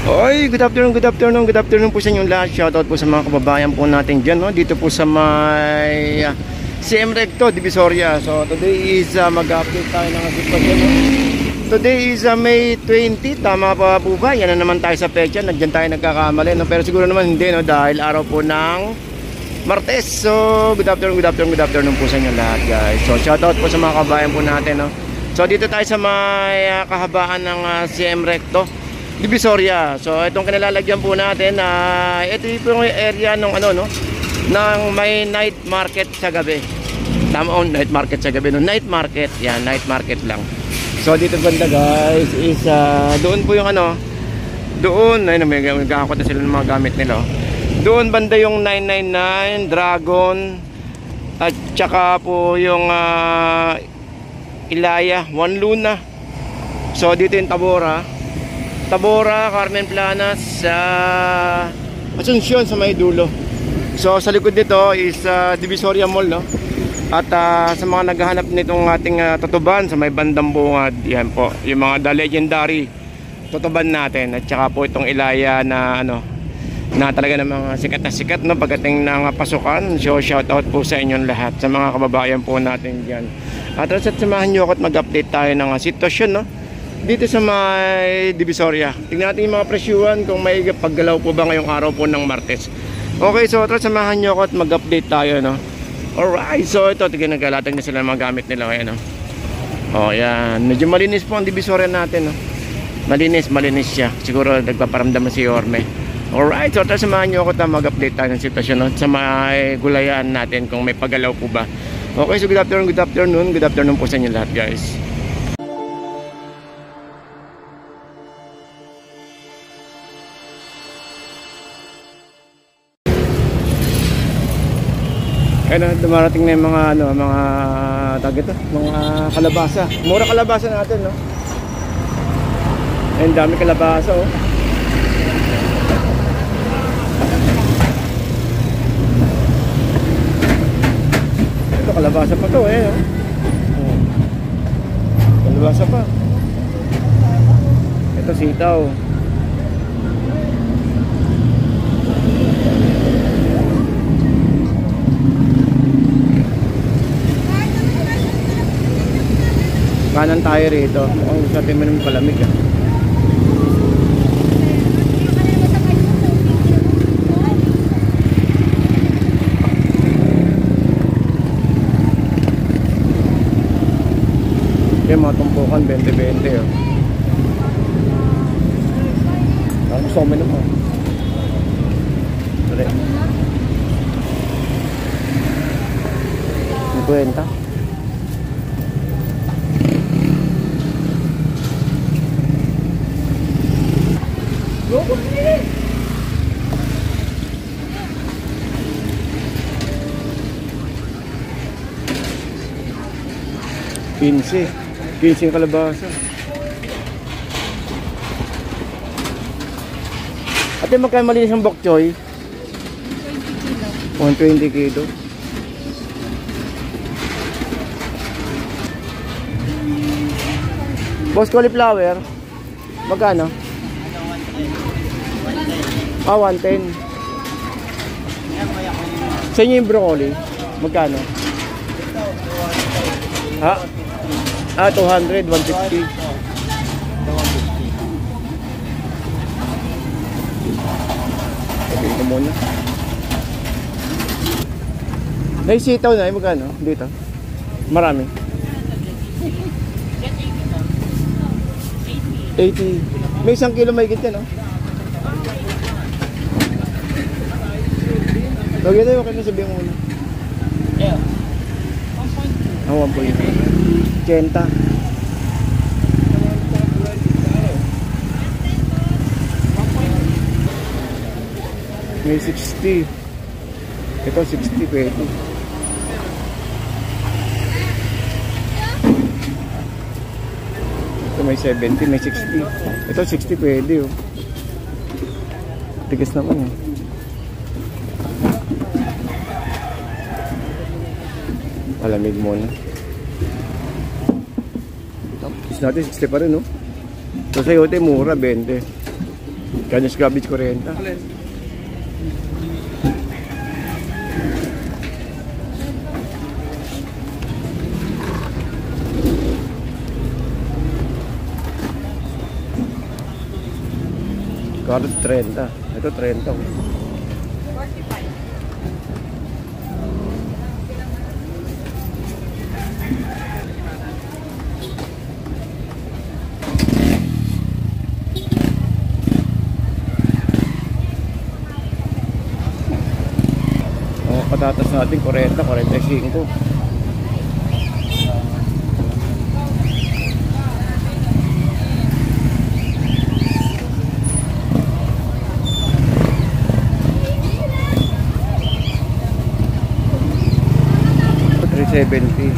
Oy, good afternoon po sa inyong lahat. Shoutout po sa mga kababayan po natin dyan, no? Dito po sa may CM Recto, Divisoria. So today is mag-update tayo ng sitwasyon, no? Today is May 20, tama pa po ba? Yan na naman tayo sa pecha, nandiyan tayo nagkakamali, no? Pero siguro naman hindi, no? Dahil araw po ng Martes. So good afternoon po sa inyong lahat, guys. So shoutout po sa mga kababayan po natin, no? So dito tayo sa may kahabaan ng CM Recto, Divisoria. So itong kinalalagyan po natin, ito yung area ng ano, no, ng may night market sa gabi. Tama, night market sa gabi, no? Night market, yan, night market lang. So dito banda, guys, is doon po yung ano, doon ay may gagakot na sila ng mga gamit nila, oh. Doon banda yung 999 Dragon, at saka po yung Ilaya, One Luna. So dito yung Tabora, Carmen Planas, sa Asuncion sa may dulo. So sa likod nito is Divisoria Mall, no? At sa mga naghahanap nitong ating tutuban sa may bandang bungad, yan po yung mga The Legendary tutuban natin. At saka po itong Ilaya na ano, na talaga ng mga sikat, no, pagdating ng pasukan. So shout out po sa inyong lahat, sa mga kababayan po natin diyan. At samahan niyo ako at mag-update tayo ng sitwasyon, no, dito sa may Divisoria. Tingnan natin yung mga presyuhan kung may paggalaw po ba ngayong araw po ng Martes. Okay, so samahan nyo ako at mag-update tayo, no? Alright, so ito, tignan, nagkalatag na sila ng mga gamit nila, okay, no? O, yan, medyo malinis po ang Divisoria natin, no? Malinis siya. Siguro nagpaparamdaman si Yorme. Alright, so samahan nyo ako at mag-update tayo ng sitwasyon, no? Sa may gulayan natin kung may paggalaw po ba. Okay, so good afternoon po sa inyo lahat, guys. Kaya na dumarating na yung mga ano, mga tagit, mga kalabasa. Mura kalabasa natin, no? Ayun, dami kalabasa, oh. Ito kalabasa pa to, eh, oh. Kalabasa pa. Ito sitaw. Kanan tayo rito. Mukhang sa atin man yung palamig, ah. Yung mga tumpukan 20-20, oh. Parang gusto ko minum, oh. Sorry. 50. Kinsing kalabasa. Ate, magkano malinis ang bok choy? 120 kilo. Boss, cauliflower magkano? 110. Sa inyo yung broccoli magkano? 200, 150. Sabihin ko muna. May sitaw na, magkano dito? Marami. 80. May 1 kilo may gitya, no? Lagi tayo, okay na, sabihin mo muna. 1.5. 80. May 60. Ito 60 pwede. Ito may 70, may 60. Ito 60 pwede, oh. Tigas naman, eh. Palamig muna. Is natin 60 pa rin, no? So sayote mura 20. Canis cabbage 40. Alin? Carrots 30. Ito 30. 45. Ang patatas natin 40, 45. $370.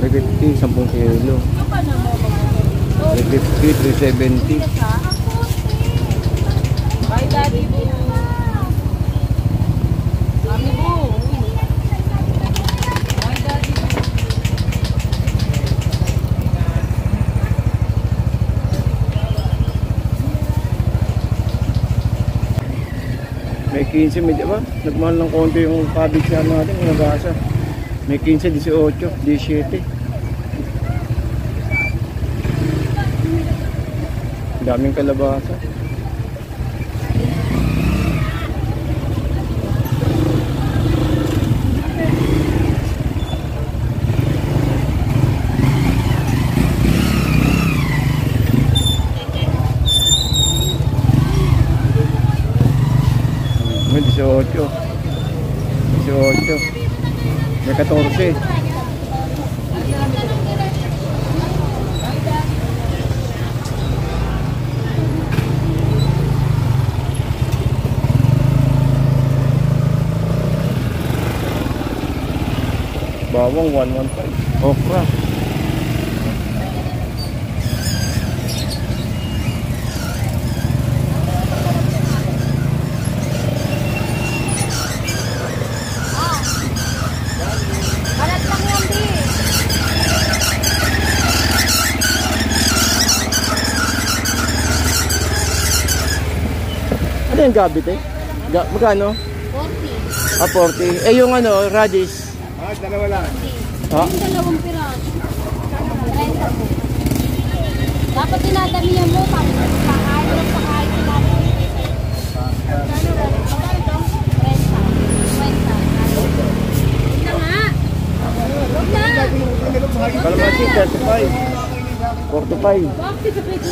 $350, 10 kilo. $350, $370. Bye, Daddy. Mami Boo. Bye, Daddy. May 15, may diba? Nagmahal ng konti yung cabbage natin, yung nagasa. May 15, 18, 17. Daming kalabasa. May 18. 18. May 14. Bawang 115. Okra. Balat lang yan, Di. Ano yung gabi, te? Magkano? 40. 40. Eh yung ano, radish. Dalawa lang. Ha? Yung dalawang piraso. 30 po. Dapat dinadamihan mo pang pakain ng pakain sila. Magkano ito? 30. 50. Ito nga. Huwag na. Kalamansi, 35. 45. Bakit sa pwede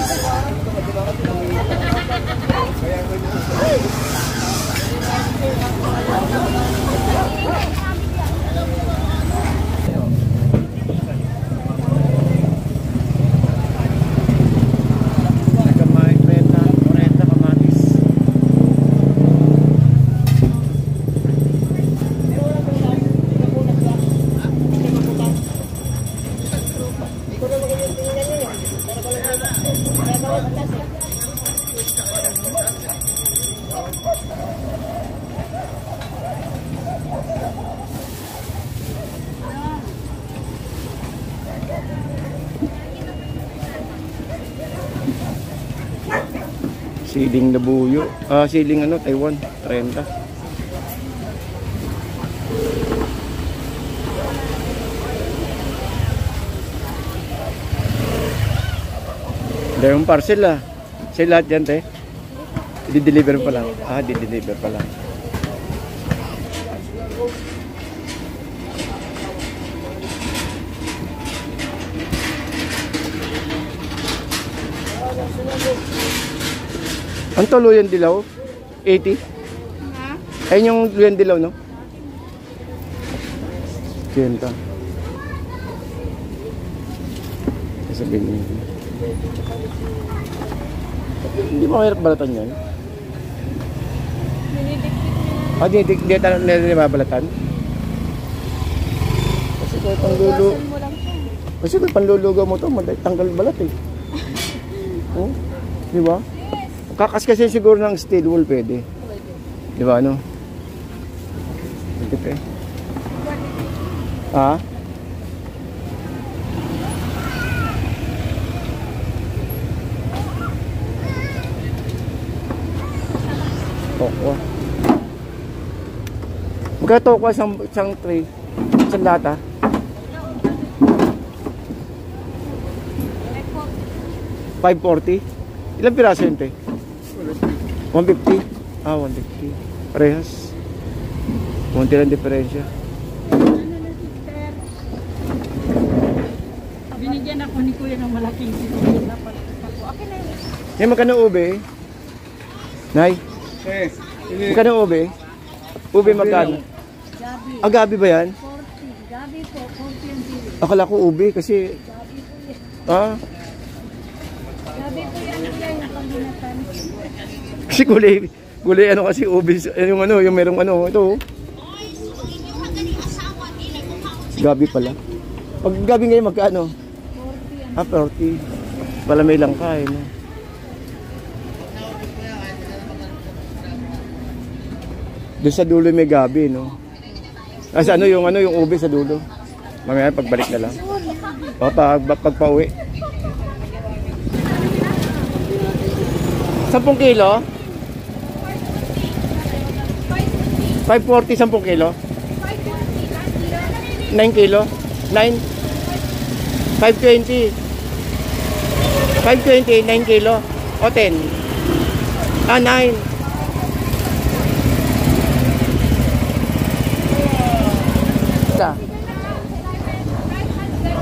Siling labuyo. Siling ano, Taiwan, 30. Dahil yung parcel Sa lahat yan, te. Di-deliver pa lang. Di-deliver pa lang. Ang tuluyan dilaw? 80? Ayun yung tuluyan dilaw, no? 80. Sabihin niyo. Hindi mo mahirap balatan yan? Hindi babalatan? Kasi kung panlulugaw Kasi kung panlulugaw mo to, tanggal balat eh. Oh, di ba? Kakas kasi siguro ng steel wool pwede. Di ba ano? Pwede. Ha? Tokwa. Magkano tokwa isang tray? Isang lata? 540? Ilang piraso yun, te? 150? Ah, 150. Parehas. Kunti lang diferensya. Binigyan ako ni Kuya ng malaking sito. Dapat ako. Okay na yun. Yan, magkano ube? Nay? Magkano ube? Ube magkano? Gabi. Ah, gabi ba yan? 40. Gabi po. 40 ang kilo. Akala ko ube kasi... Gabi po yan. Ah, Gabi po yan. Kuya yung panghinatan. kasi gulay ano kasi ube. Yung ano, yung merong ano, ito. Oh. Gabi pala. Pag gabi ngayon magkano? 40 ang Ah, 40. Pala may lang kain. No? Doon sa dulo may gabi, no? Ah, sa ano yung ube sa dulo. Mamaya pagbalik na lang. O, pagpauwi. 10 kilo? 540, 10 kilo? 9 kilo? 9? 520. 520, 9 kilo? O 10? Ah, 9. Isa.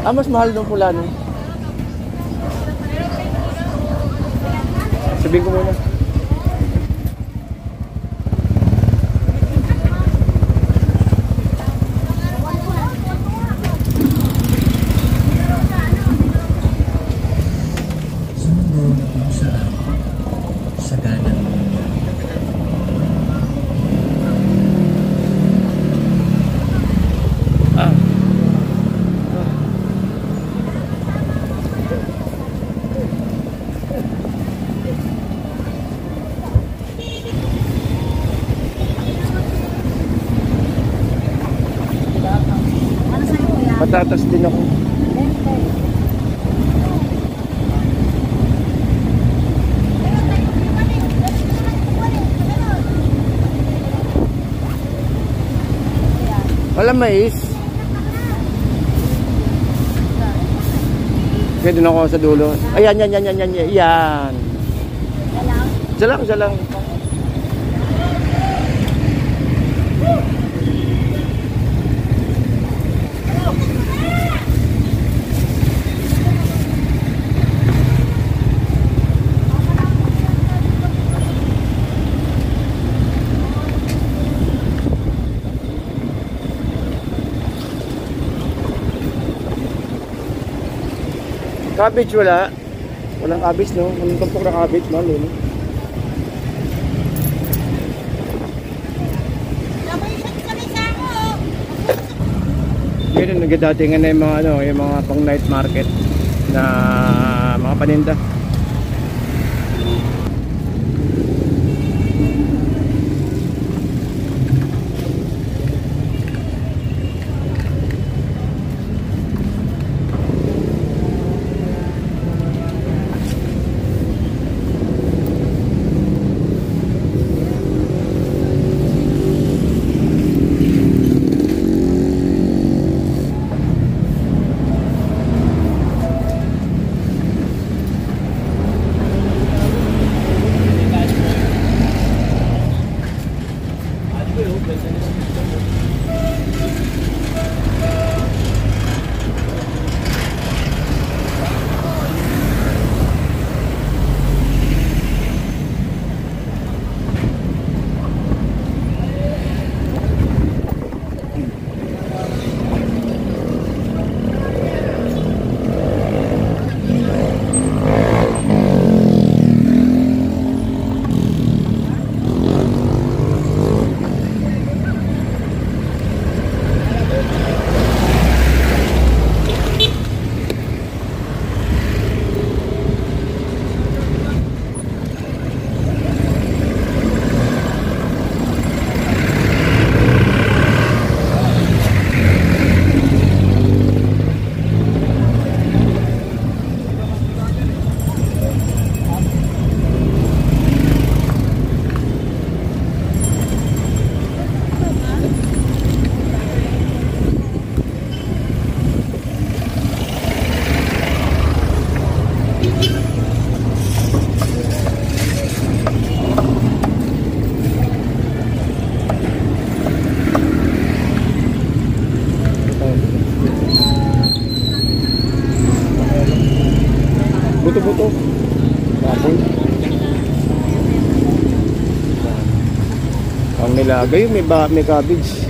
Ah, mas mahal nung pula, no? Sabihin ko muna. Ah. Ano sa'yo kuya? Patatas din ako. Wala mais. Kaya doon ako sa dulo. Ayan, yan. Yan. Salang. Cabbage wala. Walang cabbage, no? Walang tumpok na cabbage, no? No? Ngayon, nagdatingan na yung mga, yung mga pang night market na mga paninda. nilaga yun, may cabbage.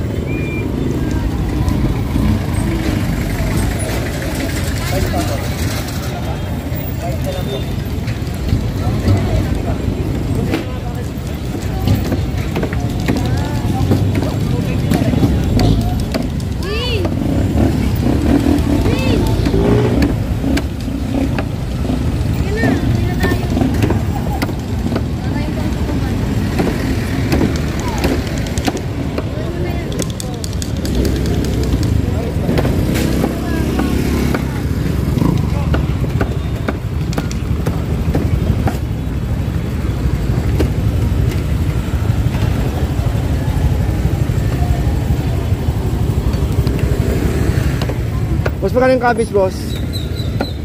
Boss, magkano yung cabbage, boss?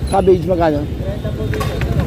Cabbage, magkano? 30 po dito.